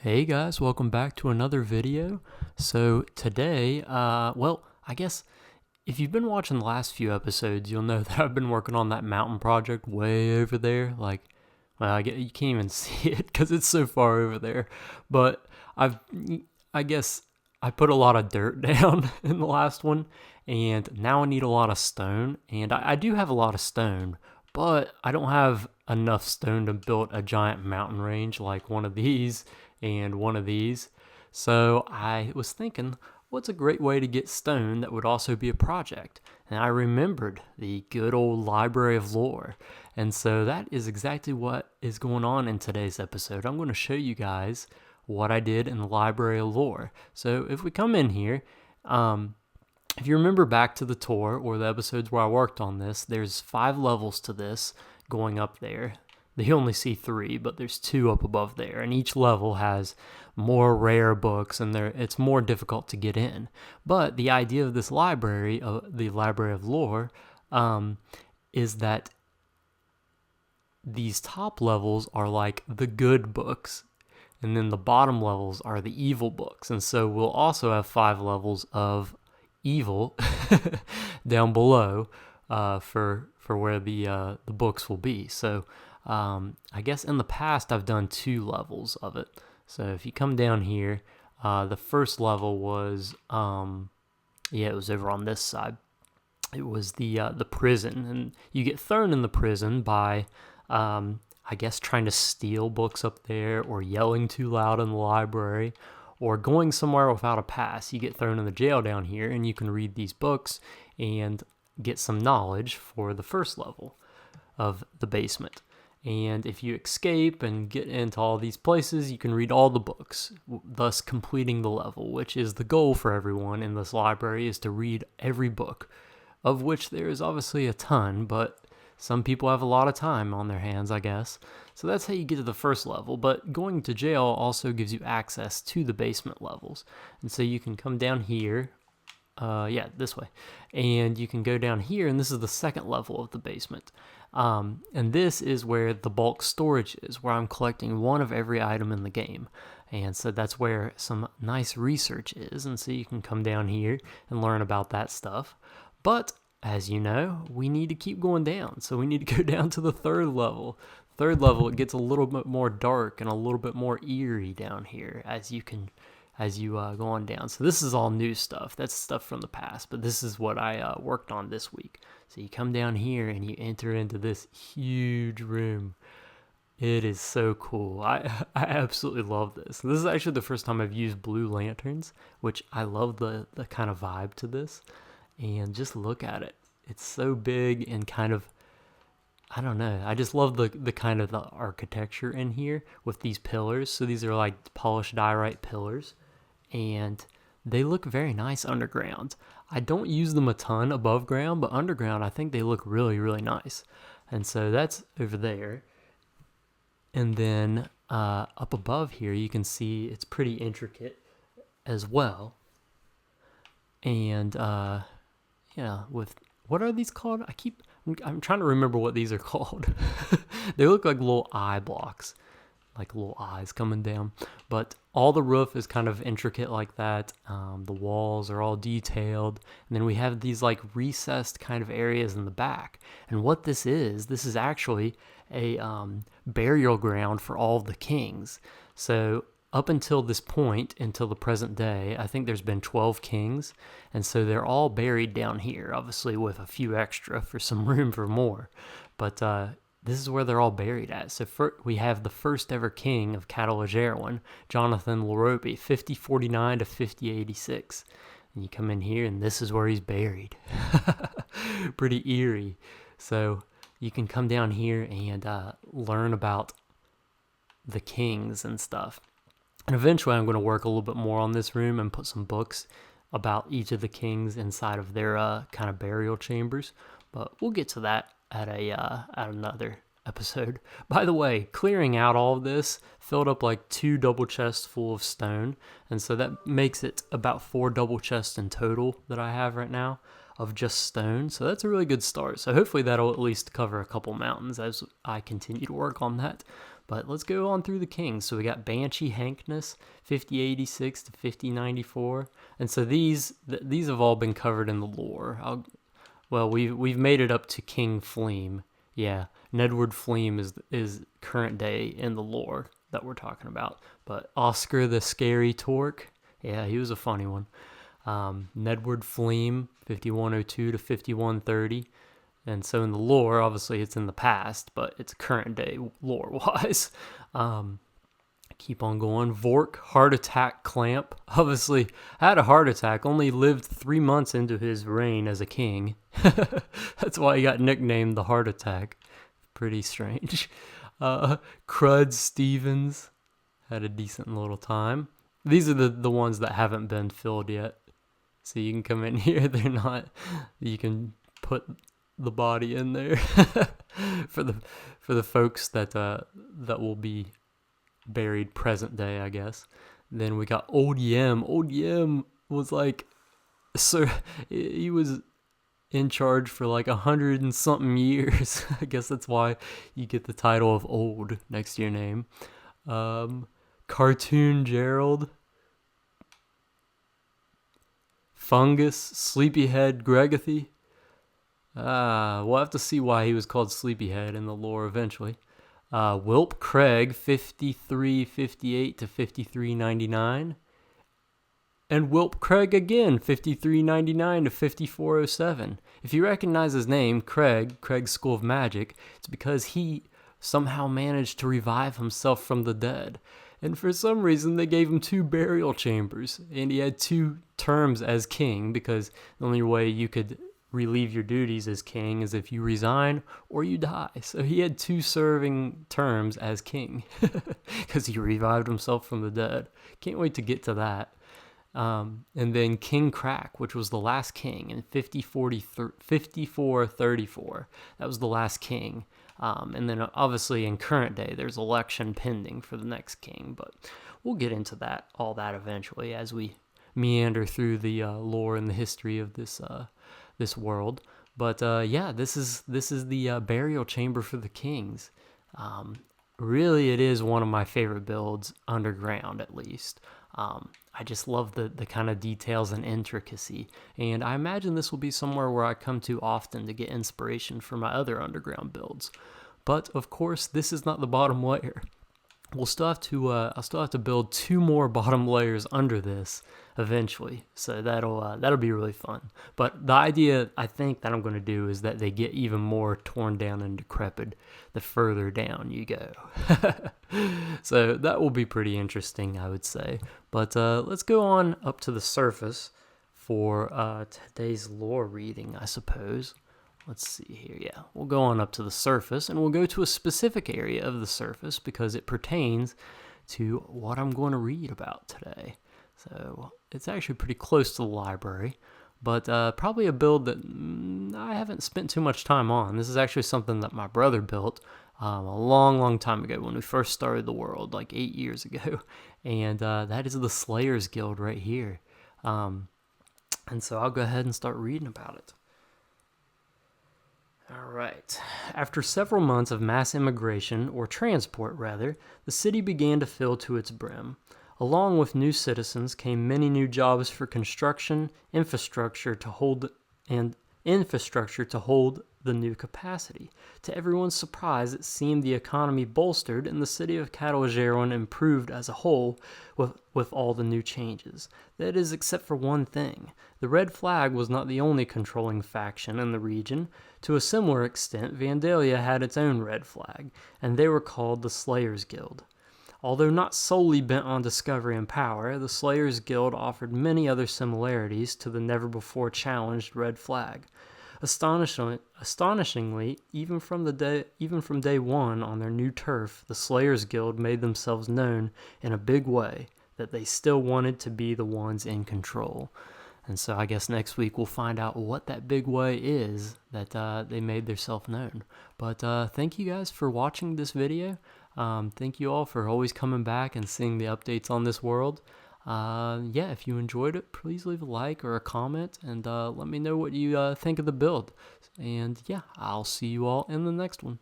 Hey guys, welcome back to another video. So today, I guess if you've been watching the last few episodes, you'll know that I've been working on that mountain project way over there. You can't even see it because it's so far over there. But I've, I guess I put a lot of dirt down in the last one, and now I need a lot of stone. And I do have a lot of stone, but I don't have enough stone to build a giant mountain range like one of these and one of these. So I was thinking, what's a great way to get stone that would also be a project? And I remembered the good old Library of Lore. And so that is exactly what is going on in today's episode. I'm going to show you guys what I did in the Library of Lore. So if we come in here, if you remember back to the tour or the episodes where I worked on this, there's 5 levels to this going up there. You only see 3, but there's 2 up above there, and each level has more rare books, and it's more difficult to get in. But the idea of this library, the Library of Lore, is that these top levels are like the good books, and then the bottom levels are the evil books. And so we'll also have 5 levels of evil down below for where the books will be. So I guess in the past I've done 2 levels of it. So if you come down here, the first level was it was over on this side. It was the prison, and you get thrown in the prison by I guess trying to steal books up there, or yelling too loud in the library, or going somewhere without a pass. You get thrown in the jail down here, and you can read these books and get some knowledge for the first level of the basement. And if you escape and get into all these places, you can read all the books, thus completing the level, which is the goal for everyone in this library, is to read every book, of which there is obviously a ton, but some people have a lot of time on their hands, I guess. So that's how you get to the first level. But going to jail also gives you access to the basement levels. And so you can come down here, this way. And you can go down here, and this is the second level of the basement. And this is where the bulk storage is, where I'm collecting one of every item in the game. And so that's where some nice research is. And so you can come down here and learn about that stuff. But as you know, we need to keep going down. So we need to go down to the third level. Third level, it gets a little bit more dark and a little bit more eerie down here as you go on down. So this is all new stuff. That's stuff from the past, but this is what I worked on this week. So you come down here and you enter into this huge room. It is so cool. I absolutely love this. This is actually the first time I've used blue lanterns, which I love the kind of vibe to this. And just look at it. It's so big and kind of, I don't know. I just love the kind of the architecture in here with these pillars. So these are like polished diorite pillars, and they look very nice underground. I don't use them a ton above ground, but underground I think they look really, really nice. And so that's over there. And then up above here, you can see it's pretty intricate as well. And with, what are these called? I'm trying to remember what these are called. They look like little eye blocks, like little eyes coming down. But all the roof is kind of intricate like that. The walls are all detailed. And then we have these like recessed kind of areas in the back. And what this is actually a burial ground for all of the kings. So up until this point, until the present day, I think there's been 12 kings, and so they're all buried down here, obviously with a few extra for some room for more. But this is where they're all buried at. So we have the first ever king of Catalagerwin, Jonathan Laropi, 5049 to 5086. And you come in here, and this is where he's buried. Pretty eerie. So you can come down here and learn about the kings and stuff. And eventually I'm going to work a little bit more on this room and put some books about each of the kings inside of their kind of burial chambers. But we'll get to that at another episode. By the way, clearing out all of this filled up like 2 double chests full of stone. And so that makes it about 4 double chests in total that I have right now of just stone. So that's a really good start. So hopefully that'll at least cover a couple mountains as I continue to work on that. But let's go on through the kings. So we got Banshee Hankness, 5086 to 5094. And so these have all been covered in the lore. We've made it up to King Fleam. Yeah, Nedward Fleam is current day in the lore that we're talking about. But Oscar the Scary Torque, yeah, he was a funny one. Nedward Fleam, 5102 to 5130. And so in the lore, obviously it's in the past, but it's current day lore-wise. Keep on going. Vork, Heart Attack Clamp. Obviously, had a heart attack, only lived 3 months into his reign as a king. That's why he got nicknamed the Heart Attack. Pretty strange. Crud Stevens had a decent little time. These are the ones that haven't been filled yet. So you can come in here. They're not... You can put the body in there for the folks that will be buried present day, I guess. Then we got Old Yem. Old Yem was like, sir, he was in charge for like 100 and something years. I guess that's why you get the title of old next to your name. Cartoon Gerald, Fungus, Sleepyhead Gregathy. We'll have to see why he was called Sleepyhead in the lore eventually. Wilp Craig, 5358 to 5399. And Wilp Craig again, 5399 to 5407. If you recognize his name, Craig's School of Magic, it's because he somehow managed to revive himself from the dead. And for some reason, they gave him 2 burial chambers. And he had 2 terms as king, because the only way you could relieve your duties as king is if you resign or you die. So he had 2 serving terms as king because he revived himself from the dead. Can't wait to get to that. And then King Crack, which was the last king in 5434. That was the last king. And then obviously in current day, there's election pending for the next king, but we'll get into all that eventually as we meander through the lore and the history of this world. But yeah, this is the burial chamber for the kings. Really, it is one of my favorite builds underground, at least. I just love the kind of details and intricacy, and I imagine this will be somewhere where I come to often to get inspiration for my other underground builds. But of course, this is not the bottom layer. I'll still have to build 2 more bottom layers under this eventually, so that'll be really fun. But the idea I think that I'm going to do is that they get even more torn down and decrepit the further down you go. So that will be pretty interesting, I would say. But let's go on up to the surface for today's lore reading, I suppose. Let's see here. Yeah, we'll go on up to the surface, and we'll go to a specific area of the surface because it pertains to what I'm going to read about today. So it's actually pretty close to the library, but probably a build that I haven't spent too much time on. This is actually something that my brother built a long time ago when we first started the world, like 8 years ago. And that is the Slayers Guild right here. And so I'll go ahead and start reading about it. All right. After several months of mass immigration, or transport rather, the city began to fill to its brim. Along with new citizens came many new jobs for construction, infrastructure to hold the new capacity. To everyone's surprise, it seemed the economy bolstered and the city of Catalgeron improved as a whole with all the new changes. That is, except for one thing. The Red Flag was not the only controlling faction in the region. To a similar extent, Vandalia had its own Red Flag, and they were called the Slayers Guild. Although not solely bent on discovery and power, the Slayers Guild offered many other similarities to the never-before-challenged Red Flag. Astonishingly, even from day one on their new turf, the Slayers Guild made themselves known in a big way that they still wanted to be the ones in control. And so I guess next week we'll find out what that big way is that they made themselves known. But thank you guys for watching this video. Thank you all for always coming back and seeing the updates on this world. Yeah, if you enjoyed it, please leave a like or a comment and let me know what you think of the build. And yeah, I'll see you all in the next one.